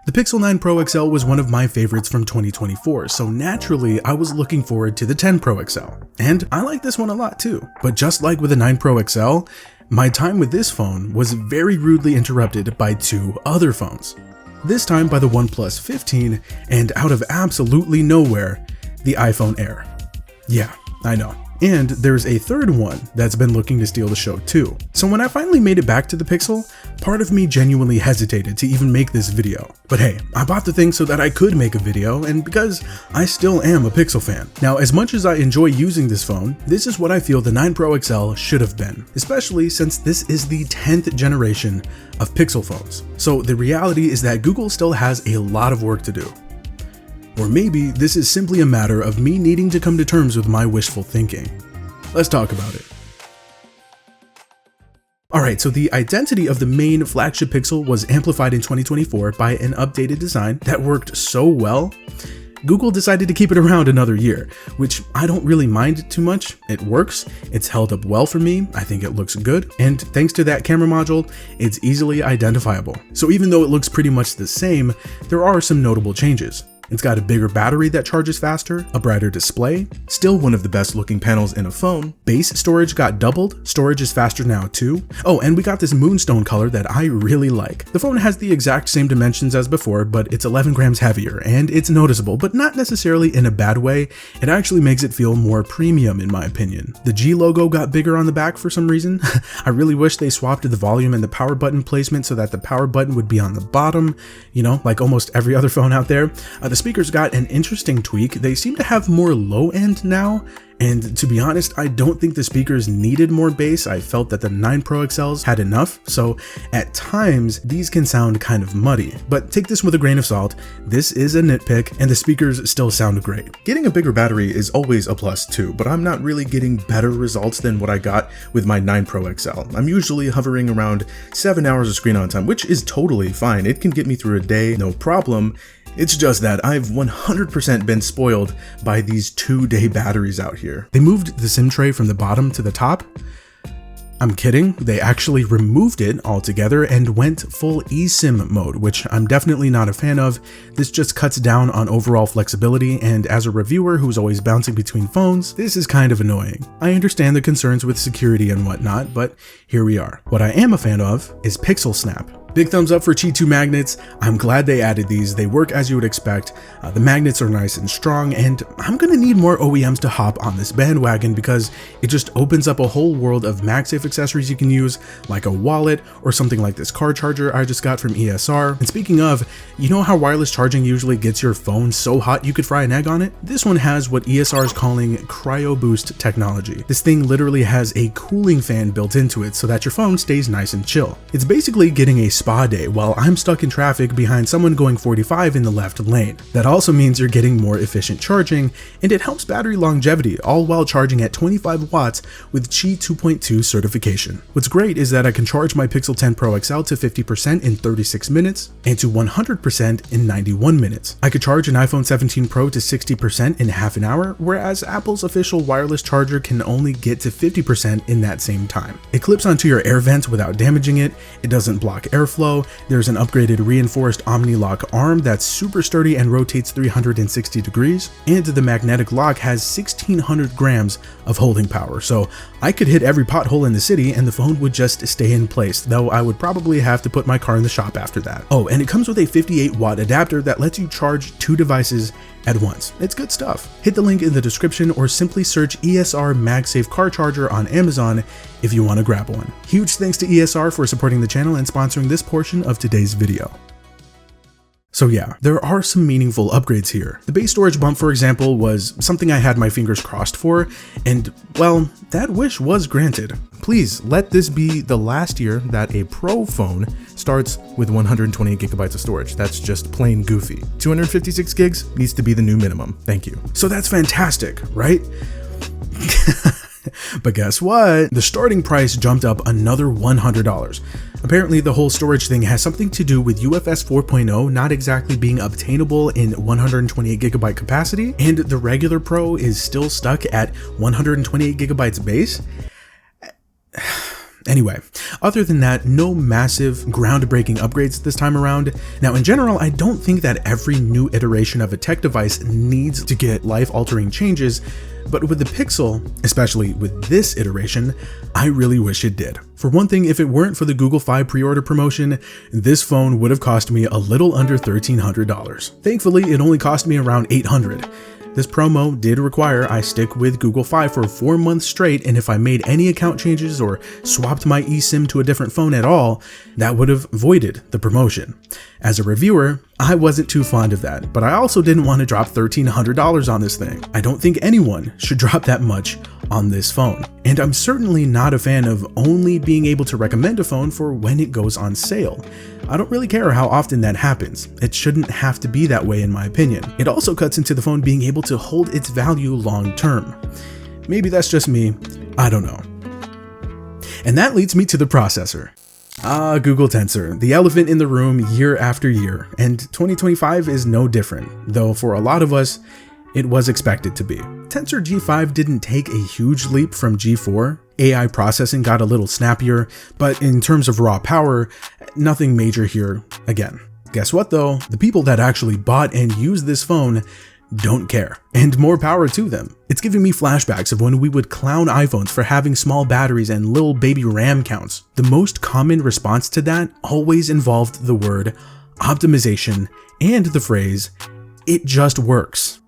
The Pixel 9 Pro XL was one of my favorites from 2024, so naturally I was looking forward to the 10 Pro XL. And I like this one a lot too. But just like with the 9 Pro XL, my time with this phone was very rudely interrupted by two other phones. This time by the OnePlus 15, and out of absolutely nowhere, the iPhone Air. Yeah, I know. And there's a third one that's been looking to steal the show too. So when I finally made it back to the Pixel, part of me genuinely hesitated to even make this video. But hey, I bought the thing so that I could make a video, and because I still am a Pixel fan. Now, as much as I enjoy using this phone, this is what I feel the 9 Pro XL should have been, especially since this is the 10th generation of Pixel phones. So the reality is that Google still has a lot of work to do. Or maybe this is simply a matter of me needing to come to terms with my wishful thinking. Let's talk about it. Alright, so the identity of the main flagship Pixel was amplified in 2024 by an updated design that worked so well, Google decided to keep it around another year, which I don't really mind too much. It works, it's held up well for me, I think it looks good, and thanks to that camera module, it's easily identifiable. So even though it looks pretty much the same, there are some notable changes. It's got a bigger battery that charges faster, a brighter display, still one of the best looking panels in a phone. Base storage got doubled, storage is faster now too. Oh, and we got this moonstone color that I really like. The phone has the exact same dimensions as before, but it's 11 grams heavier, and it's noticeable, but not necessarily in a bad way. It actually makes it feel more premium in my opinion. The G logo got bigger on the back for some reason. I really wish they swapped the volume and the power button placement so that the power button would be on the bottom, you know, like almost every other phone out there. The speakers got an interesting tweak. They seem to have more low end now, and to be honest, I don't think the speakers needed more bass. I felt that the 9 Pro XLs had enough, so at times these can sound kind of muddy, but take this with a grain of salt. This is a nitpick and the speakers still sound great. Getting a bigger battery is always a plus too, but I'm not really getting better results than what I got with my 9 Pro XL. I'm usually hovering around 7 hours of screen on time, which is totally fine. It can get me through a day, no problem. It's just that I've 100% been spoiled by these 2-day batteries out here. They moved the SIM tray from the bottom to the top. I'm kidding, they actually removed it altogether and went full eSIM mode, which I'm definitely not a fan of. This just cuts down on overall flexibility, and as a reviewer who's always bouncing between phones, this is kind of annoying. I understand the concerns with security and whatnot, but here we are. What I am a fan of is Pixel Snap. Big thumbs up for Qi 2 magnets. I'm glad they added these. They work as you would expect. The magnets are nice and strong, and I'm gonna need more OEMs to hop on this bandwagon because it just opens up a whole world of MagSafe accessories you can use, like a wallet or something like this car charger I just got from ESR. And speaking of, you know how wireless charging usually gets your phone so hot you could fry an egg on it? This one has what ESR is calling cryo boost technology. This thing literally has a cooling fan built into it so that your phone stays nice and chill. It's basically getting a spa day while I'm stuck in traffic behind someone going 45 in the left lane. That also means you're getting more efficient charging, and it helps battery longevity, all while charging at 25 watts with Qi 2.2 certification. What's great is that I can charge my Pixel 10 Pro XL to 50% in 36 minutes and to 100% in 91 minutes. I could charge an iPhone 17 Pro to 60% in half an hour, whereas Apple's official wireless charger can only get to 50% in that same time. It clips onto your air vent without damaging it, it doesn't block airflow, there's an upgraded reinforced OmniLock arm that's super sturdy and rotates 360 degrees, and the magnetic lock has 1600 grams of holding power, so I could hit every pothole in the city and the phone would just stay in place, though I would probably have to put my car in the shop after that. Oh, and it comes with a 58 watt adapter that lets you charge 2 devices at once. It's good stuff. Hit the link in the description or simply search ESR MagSafe car charger on Amazon if you want to grab one. Huge thanks to ESR for supporting the channel and sponsoring this portion of today's video. So yeah, there are some meaningful upgrades here. The base storage bump, for example, was something I had my fingers crossed for, and well, that wish was granted. Please let this be the last year that a Pro phone starts with 128 gigabytes of storage. That's just plain goofy. 256 gigs needs to be the new minimum. Thank you. So that's fantastic, right? But guess what? The starting price jumped up another $100. Apparently the whole storage thing has something to do with UFS 4.0 not exactly being obtainable in 128 gigabyte capacity, and the regular Pro is still stuck at 128 gigabytes base. Anyway, other than that, no massive groundbreaking upgrades this time around. Now in general, I don't think that every new iteration of a tech device needs to get life-altering changes, but with the Pixel, especially with this iteration, I really wish it did. For one thing, if it weren't for the Google Fi pre-order promotion, this phone would have cost me a little under $1,300. Thankfully, it only cost me around $800. This promo did require I stick with Google Fi for 4 months straight, and if I made any account changes or swapped my eSIM to a different phone at all, that would have voided the promotion. As a reviewer, I wasn't too fond of that, but I also didn't want to drop $1,300 on this thing. I don't think anyone should drop that much on this phone. And I'm certainly not a fan of only being able to recommend a phone for when it goes on sale. I don't really care how often that happens. It shouldn't have to be that way in my opinion. It also cuts into the phone being able to hold its value long term. Maybe that's just me, I don't know. And that leads me to the processor. Google Tensor, the elephant in the room year after year, and 2025 is no different, though for a lot of us, it was expected to be. Tensor G5 didn't take a huge leap from G4. AI processing got a little snappier, but in terms of raw power, nothing major here again. Guess what though? The people that actually bought and used this phone don't care, and more power to them. It's giving me flashbacks of when we would clown iPhones for having small batteries and little baby RAM counts. The most common response to that always involved the word optimization and the phrase, "it just works."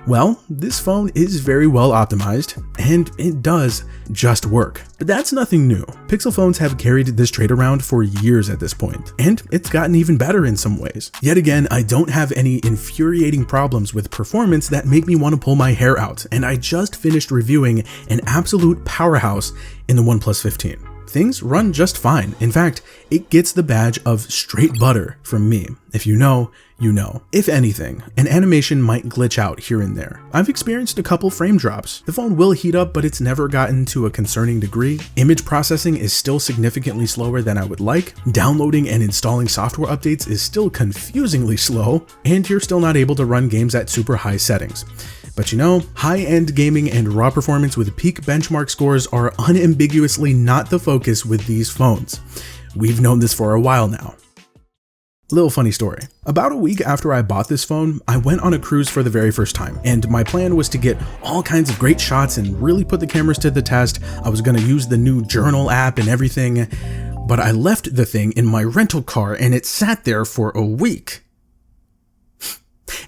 Well, this phone is very well optimized, and it does just work. But that's nothing new. Pixel phones have carried this trait around for years at this point, and it's gotten even better in some ways. Yet again, I don't have any infuriating problems with performance that make me want to pull my hair out, and I just finished reviewing an absolute powerhouse in the OnePlus 15. Things run just fine. In fact, it gets the badge of straight butter from me. If you know, you know. If anything, an animation might glitch out here and there. I've experienced a couple frame drops. The phone will heat up, but it's never gotten to a concerning degree. Image processing is still significantly slower than I would like. Downloading and installing software updates is still confusingly slow, and you're still not able to run games at super high settings. But you know, high-end gaming and raw performance with peak benchmark scores are unambiguously not the focus with these phones. We've known this for a while now. Little funny story. About a week after I bought this phone, I went on a cruise for the very first time, and my plan was to get all kinds of great shots and really put the cameras to the test. I was gonna use the new journal app and everything, but I left the thing in my rental car and it sat there for a week.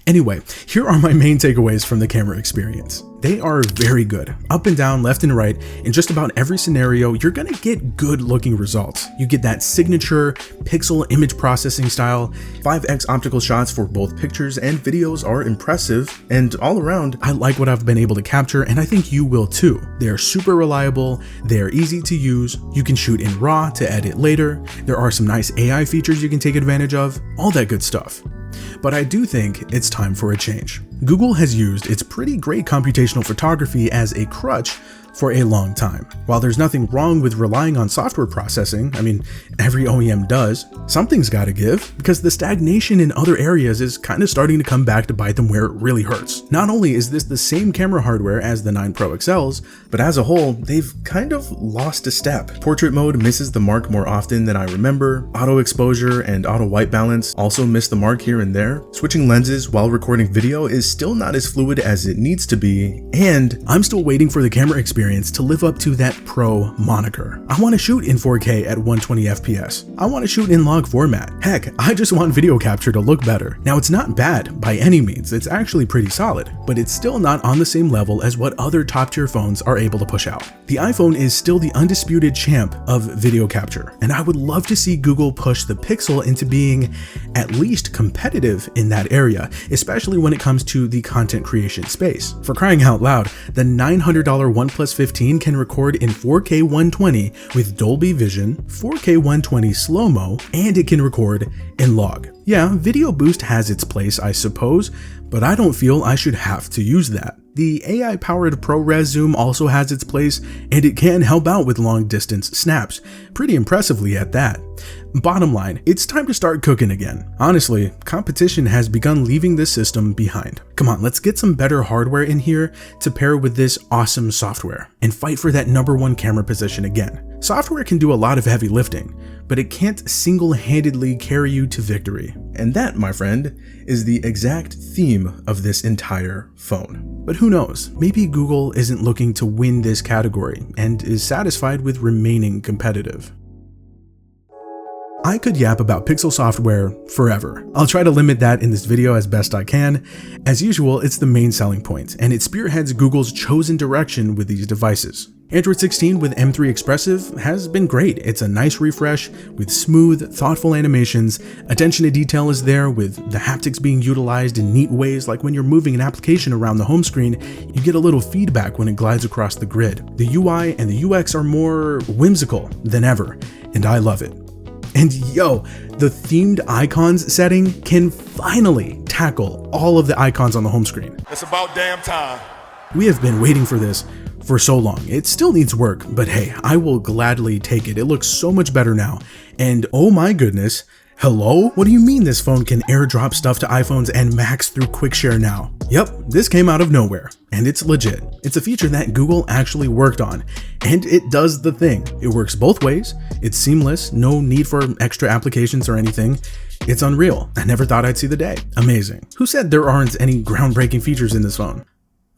Anyway, here are my main takeaways from the camera experience. They are very good. Up and down, left and right, in just about every scenario, you're gonna get good looking results. You get that signature pixel image processing style. 5x optical shots for both pictures and videos are impressive, and all around, I like what I've been able to capture, and I think you will too. They're super reliable, they're easy to use, you can shoot in RAW to edit later, there are some nice AI features you can take advantage of, all that good stuff. But I do think it's time for a change. Google has used its pretty great computational photography as a crutch for a long time. While there's nothing wrong with relying on software processing, I mean, every OEM does, something's gotta give, because the stagnation in other areas is kind of starting to come back to bite them where it really hurts. Not only is this the same camera hardware as the 9 Pro XLs, but as a whole, they've kind of lost a step. Portrait mode misses the mark more often than I remember. Auto exposure and auto white balance also miss the mark here and there. Switching lenses while recording video is still not as fluid as it needs to be, and I'm still waiting for the camera experience to live up to that pro moniker. I want to shoot in 4K at 120 FPS. I want to shoot in log format. Heck, I just want video capture to look better. Now it's not bad by any means, it's actually pretty solid, but it's still not on the same level as what other top tier phones are able to push out. The iPhone is still the undisputed champ of video capture, and I would love to see Google push the Pixel into being at least competitive in that area, especially when it comes to the content creation space. For crying out loud, the $900 OnePlus 15 can record in 4K 120 with Dolby Vision, 4K 120 slow-mo, and it can record in log. Yeah, Video Boost has its place, I suppose, but I don't feel I should have to use that. The AI-powered ProRes zoom also has its place, and it can help out with long-distance snaps, pretty impressively at that. Bottom line, it's time to start cooking again. Honestly, competition has begun leaving this system behind. Come on, let's get some better hardware in here to pair with this awesome software, and fight for that #1 camera position again. Software can do a lot of heavy lifting, but it can't single-handedly carry you to victory. And that, my friend, is the exact theme of this entire phone. But who knows, maybe Google isn't looking to win this category and is satisfied with remaining competitive. I could yap about Pixel software forever. I'll try to limit that in this video as best I can. As usual, it's the main selling point, and it spearheads Google's chosen direction with these devices. Android 16 with M3 Expressive has been great. It's a nice refresh with smooth, thoughtful animations. Attention to detail is there, with the haptics being utilized in neat ways, like when you're moving an application around the home screen, you get a little feedback when it glides across the grid. The UI and the UX are more whimsical than ever, and I love it. And yo, the themed icons setting can finally tackle all of the icons on the home screen. It's about damn time. We have been waiting for this for so long. It still needs work, but hey, I will gladly take it. It looks so much better now. And oh my goodness, hello? What do you mean this phone can airdrop stuff to iPhones and Macs through QuickShare now? Yep, this came out of nowhere, and it's legit. It's a feature that Google actually worked on, and it does the thing. It works both ways, it's seamless, no need for extra applications or anything. It's unreal. I never thought I'd see the day. Amazing. Who said there aren't any groundbreaking features in this phone?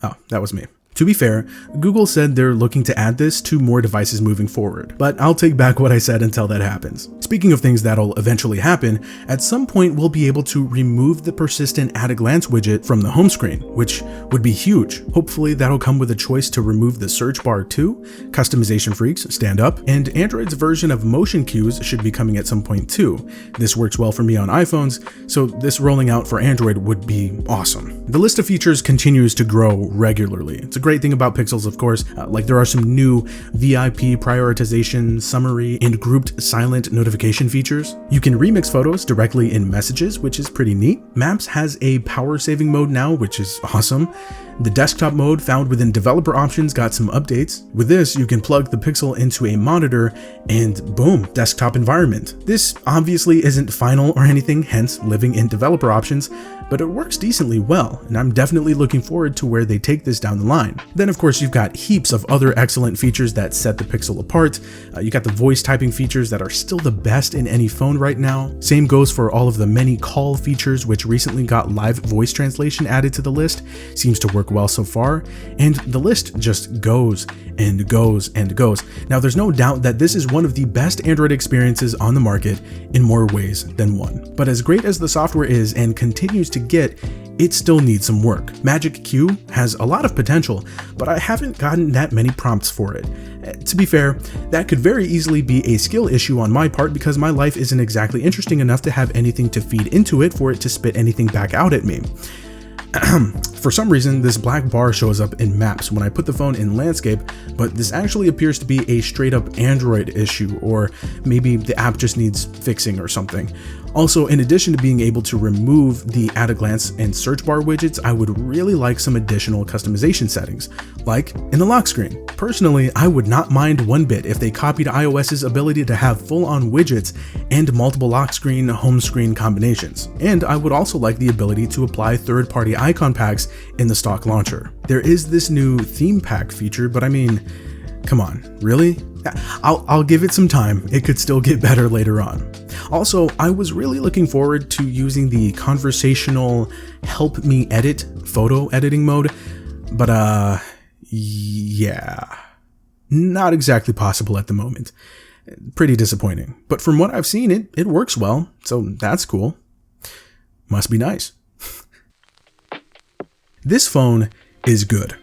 Oh, that was me. To be fair, Google said they're looking to add this to more devices moving forward, but I'll take back what I said until that happens. Speaking of things that'll eventually happen, at some point we'll be able to remove the persistent at-a-glance widget from the home screen, which would be huge. Hopefully that'll come with a choice to remove the search bar too. Customization freaks, stand up. And Android's version of motion cues should be coming at some point too. This works well for me on iPhones, so this rolling out for Android would be awesome. The list of features continues to grow regularly. It's a great thing about Pixels, of course, like there are some new VIP prioritization, summary, and grouped silent notification features. You can remix photos directly in Messages, which is pretty neat. Maps has a power saving mode now, which is awesome. The desktop mode found within developer options got some updates. With this, you can plug the Pixel into a monitor and boom, desktop environment. This obviously isn't final or anything, hence living in developer options, but it works decently well, and I'm definitely looking forward to where they take this down the line. Then of course you've got heaps of other excellent features that set the Pixel apart. You got the voice typing features that are still the best in any phone right now. Same goes for all of the many call features, which recently got live voice translation added to the list. Seems to work well so far, and the list just goes and goes and goes. Now there's no doubt that this is one of the best Android experiences on the market in more ways than one. But as great as the software is and continues to get, it still needs some work. Magic Q has a lot of potential, but I haven't gotten that many prompts for it. To be fair, that could very easily be a skill issue on my part because my life isn't exactly interesting enough to have anything to feed into it for it to spit anything back out at me. For some reason, this black bar shows up in Maps when I put the phone in landscape, but this actually appears to be a straight up Android issue, or maybe the app just needs fixing or something. Also, in addition to being able to remove the at-a-glance and search bar widgets, I would really like some additional customization settings, like in the lock screen. Personally, I would not mind one bit if they copied iOS's ability to have full-on widgets and multiple lock screen, home screen combinations. And I would also like the ability to apply third-party icon packs in the stock launcher. There is this new theme pack feature, but I mean, come on, really? I'll give it some time. It could still get better later on. Also, I was really looking forward to using the conversational help me edit photo editing mode, but yeah, not exactly possible at the moment. Pretty disappointing, but from what I've seen, it works well, so that's cool. Must be nice. This phone is good.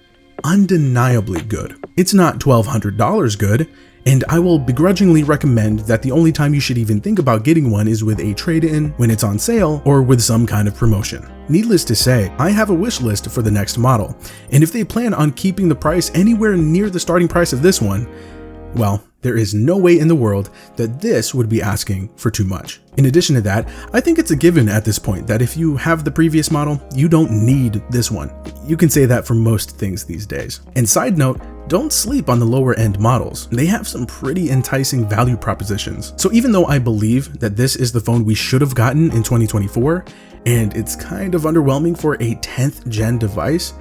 Undeniably good. It's not $1,200 good, and I will begrudgingly recommend that the only time you should even think about getting one is with a trade-in, when it's on sale, or with some kind of promotion. Needless to say, I have a wish list for the next model, and if they plan on keeping the price anywhere near the starting price of this one, well, There is no way in the world that this would be asking for too much. In addition to that, I think it's a given at this point that if you have the previous model, you don't need this one. You can say that for most things these days. And side note, don't sleep on the lower end models. They have some pretty enticing value propositions. So even though I believe that this is the phone we should have gotten in 2024, and it's kind of underwhelming for a 10th gen device,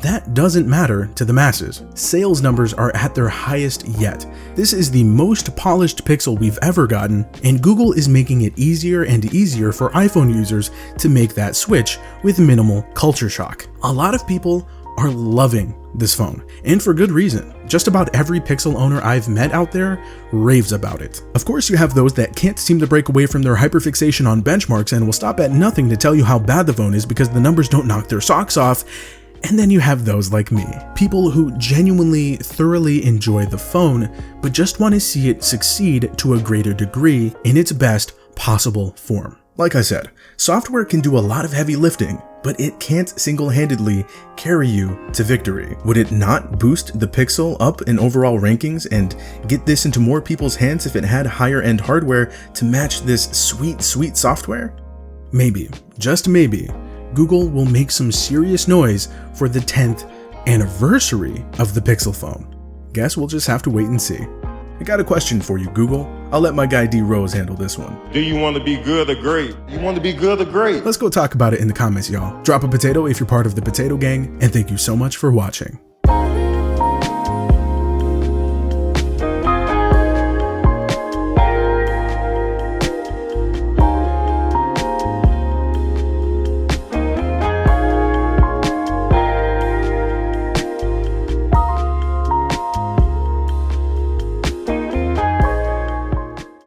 that doesn't matter to the masses. Sales numbers are at their highest yet. This is the most polished Pixel we've ever gotten, and Google is making it easier and easier for iPhone users to make that switch with minimal culture shock. A lot of people are loving this phone, and for good reason. Just about every Pixel owner I've met out there raves about it. Of course, you have those that can't seem to break away from their hyperfixation on benchmarks and will stop at nothing to tell you how bad the phone is because the numbers don't knock their socks off. And then you have those like me, people who genuinely thoroughly enjoy the phone, but just want to see it succeed to a greater degree in its best possible form. Like I said, software can do a lot of heavy lifting, but it can't single-handedly carry you to victory. Would it not boost the Pixel up in overall rankings and get this into more people's hands if it had higher end hardware to match this sweet, sweet software? Maybe, just maybe, Google will make some serious noise for the 10th anniversary of the Pixel phone. Guess we'll just have to wait and see. I got a question for you, Google. I'll let my guy D Rose handle this one. Do you want to be good or great? You want to be good or great? Let's go talk about it in the comments, y'all. Drop a potato if you're part of the potato gang, and thank you so much for watching.